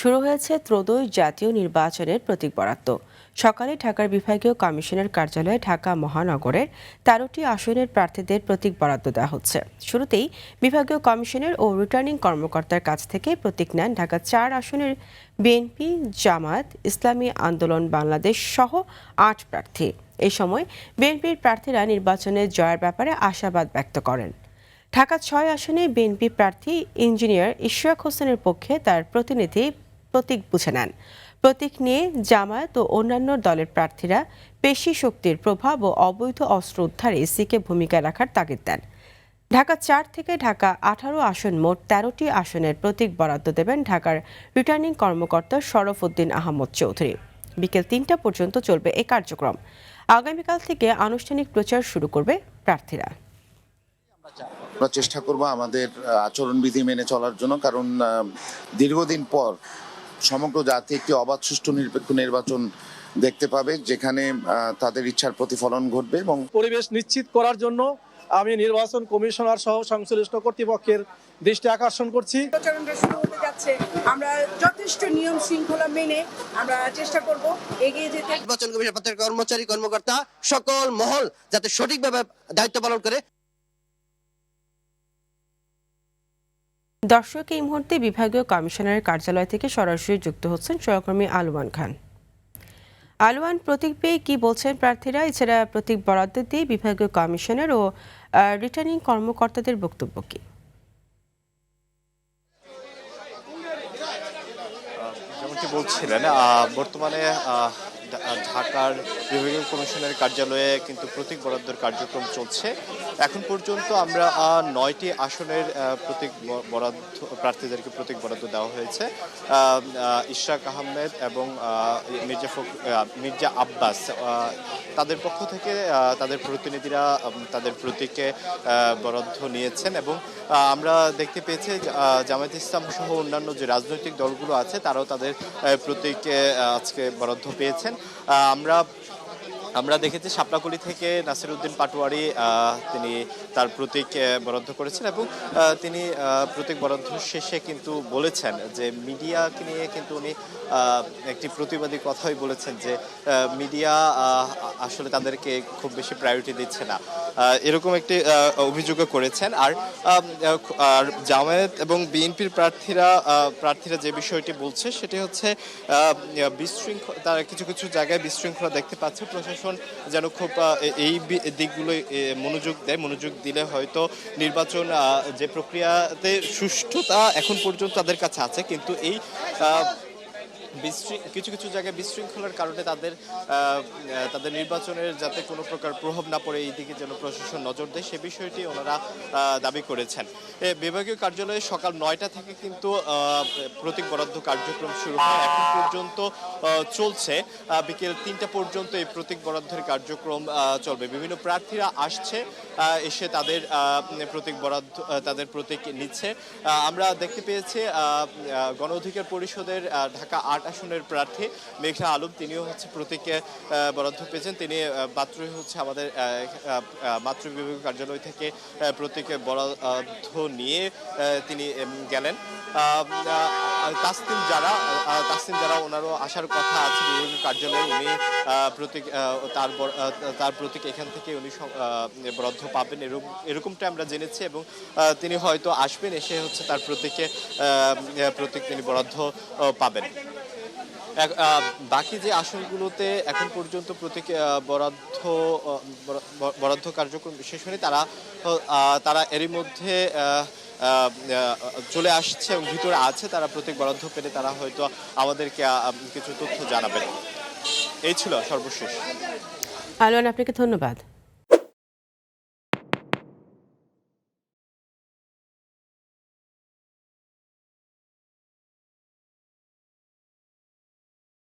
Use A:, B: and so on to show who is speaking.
A: শুরু হয়েছে ত্রয়োদশ জাতীয় নির্বাচনের প্রতীক বরাদ্দ। সকালে ঢাকার বিভাগীয় কমিশনের কার্যালয়ে ঢাকা মহানগরের ১৩টি আসনের প্রার্থীদের প্রতীক বরাদ্দ দেওয়া হচ্ছে। শুরুতেই বিভাগীয় কমিশনের ও রিটার্নিং কর্মকর্তার কাছ থেকে প্রতীক নেন ঢাকা ৪ আসনের বিএনপি, জামায়াত, ইসলামী আন্দোলন বাংলাদেশ সহ ৮ প্রার্থী। এই সময় বিএনপির প্রার্থীরা নির্বাচনে জয়ের ব্যাপারে আশাবাদ ব্যক্ত করেন। ঢাকা ৬ আসনে বিএনপি প্রার্থী ইঞ্জিনিয়ার ইশরাক হোসেনের পক্ষে তার প্রতিনিধি প্রতীক বুঝে নেন। প্রতীক নিয়ে জামায়াত ও অন্যান্য দলের প্রার্থীরা পেশি শক্তির প্রভাব ও অবৈধ অস্ত্র উদ্ধারে ইসিকে ভূমিকা রাখার তাগিদ দেন। ঢাকা ৪ থেকে ঢাকা ১৮ আসন মোট ১৩টি আসনের প্রতীক বরাদ্দ দেবেন ঢাকার রিটার্নিং কর্মকর্তা শরফ উদ্দিন আহমদ চৌধুরী। বিকেল ৩টা পর্যন্ত চলবে এই কার্যক্রম। আগামীকাল থেকে আনুষ্ঠানিক প্রচার শুরু করবে প্রার্থীরা।
B: আমরা চেষ্টা করব আমাদের আচরণবিধি মেনে চলার জন্য, কারণ দীর্ঘদিন পর সমগ্র জাতি একটি অবাধ, সুষ্ঠু, নিরপেক্ষ নির্বাচন দেখতে পাবে, যেখানে তাদের ইচ্ছার প্রতিফলন ঘটবে। এবং
C: পরিবেশ নিশ্চিত করার জন্য আমি নির্বাচন কমিশনার সহ সংশ্লিষ্ট কর্তৃপক্ষের দৃষ্টি আকর্ষণ করছি।
D: প্রচারণা শুরু হতে যাচ্ছে, আমরা যথেষ্ট নিয়ম শৃঙ্খলা মেনে আমরা চেষ্টা করব এগিয়ে যেতে।
E: নির্বাচন কমিশনের কর্মচারী কর্মকর্তা সকল মহল যাতে সঠিকভাবে দায়িত্ব পালন করে।
A: দর্শক, এই মুহূর্তে বিভাগীয় কমিশনারের কার্যালয় থেকে সরাসরি যুক্ত হচ্ছেন সহকর্মী আলওয়ান খান। আলওয়ান, প্রতীক পেয়ে কি বলছেন প্রার্থীরা? এছাড়া প্রতীক বরাদ্দ দিয়ে বিভাগীয় কমিশনার ও রিটার্নিং কর্মকর্তাদের বক্তব্য কি?
F: যেমনটি বলছিলেন, বর্তমানে ঢাকার বিভাগীয় কমিশনের কার্যালয়ে কিন্তু প্রতীক বরাদ্দের কার্যক্রম চলছে। এখন পর্যন্ত আমরা ৯টি আসনের প্রতীক বরাদ্দ প্রার্থীদেরকে প্রতীক বরাদ্দ দেওয়া হয়েছে। ইশরাক আহমেদ এবং মির্জা আব্বাস তাদের পক্ষ থেকে তাদের প্রতিনিধিরা তাদের প্রতীকে বরাদ্দ নিয়েছেন এবং আমরা দেখতে পেয়েছি জামায়াত ইসলাম সহ অন্যান্য যে রাজনৈতিক দলগুলো আছে তারাও তাদের প্রতীকে আজকে বরাদ্দ পেয়েছেন। আমরা দেখেছি শাপলাকলি থেকে নাসির উদ্দিন পাটোয়ারি তিনি তার প্রতীক বরাদ্দ করেছেন এবং তিনি প্রতীক বরাদ্দ শেষে কিন্তু বলেছেন যে মিডিয়াকে নিয়ে কিন্তু উনি একটি প্রতিবাদী কথাই বলেছেন যে মিডিয়া আসলে তাদেরকে খুব বেশি প্রায়োরিটি দিচ্ছে না, এরকম একটি অভিযোগও করেছেন। আর জামায়াত এবং বিএনপির প্রার্থীরা যে বিষয়টি বলছে সেটি হচ্ছে বিশৃঙ্খলা, তারা কিছু কিছু জায়গায় বিশৃঙ্খলা দেখতে পাচ্ছে। প্রশাসন যেন খুব এই দিকগুলোই মনোযোগ দিলে হয়তো নির্বাচন যে প্রক্রিয়াতে সুষ্ঠুতা এখন পর্যন্ত তাদের কাছে আছে, কিন্তু এই কিছু কিছু জায়গায় বিশৃঙ্খলার কারণে তাদের নির্বাচনের যাতে কোনো প্রকার প্রভাব না পড়ে এই দিকে যেন প্রশাসন নজর দেয়, সে বিষয়টি ওনারা দাবি করেছেন। বিভাগীয় কার্যালয়ে সকাল ৯টা থেকে কিন্তু প্রতীক বরাদ্দ কার্যক্রম শুরু হয়, এখন পর্যন্ত চলছে। বিকেল ৩টা পর্যন্ত এই প্রতীক বরাদ্দের কার্যক্রম চলবে। বিভিন্ন প্রার্থীরা আসছে, এসে তাদের প্রতীক বরাদ্দ তাদের প্রতীক নিচ্ছে। আমরা দেখতে পেয়েছি গণ অধিকার পরিষদের ঢাকা ৮ আসনের প্রার্থী মেঘনা আলম, তিনিও হচ্ছে প্রতীকে বরাদ্দ পেয়েছেন। তিনি মাত্রই হচ্ছে আমাদের মাতৃ বিভাগীয় কার্যালয় থেকে প্রতীকে বরাদ্দ নিয়ে তিনি গেলেন। তাসনিম যারা ওনারও আসার কথা আছে বিভাগীয় কার্যালয়ে, উনি তার প্রতীক এখান থেকে উনি বরাদ্দ পাবেন এরকমটা আমরা জেনেছি এবং তিনি হয়তো আসবেন, এসে হচ্ছে তার প্রতীক তিনি বরাদ্দ পাবেন। বাকি যে আসনগুলোতে এখন পর্যন্ত প্রতীক বরাদ্দ কার্যক্রম শেষ হয়নি, তারা এরই মধ্যে চলে আসছে এবং ভিতরে আছে। তারা প্রতীক বরাদ্দ পেলে তারা হয়তো আমাদেরকে কিছু তথ্য জানাবেন। এই ছিল সর্বশেষ।
A: আলোয়ান, আপনাকে ধন্যবাদ।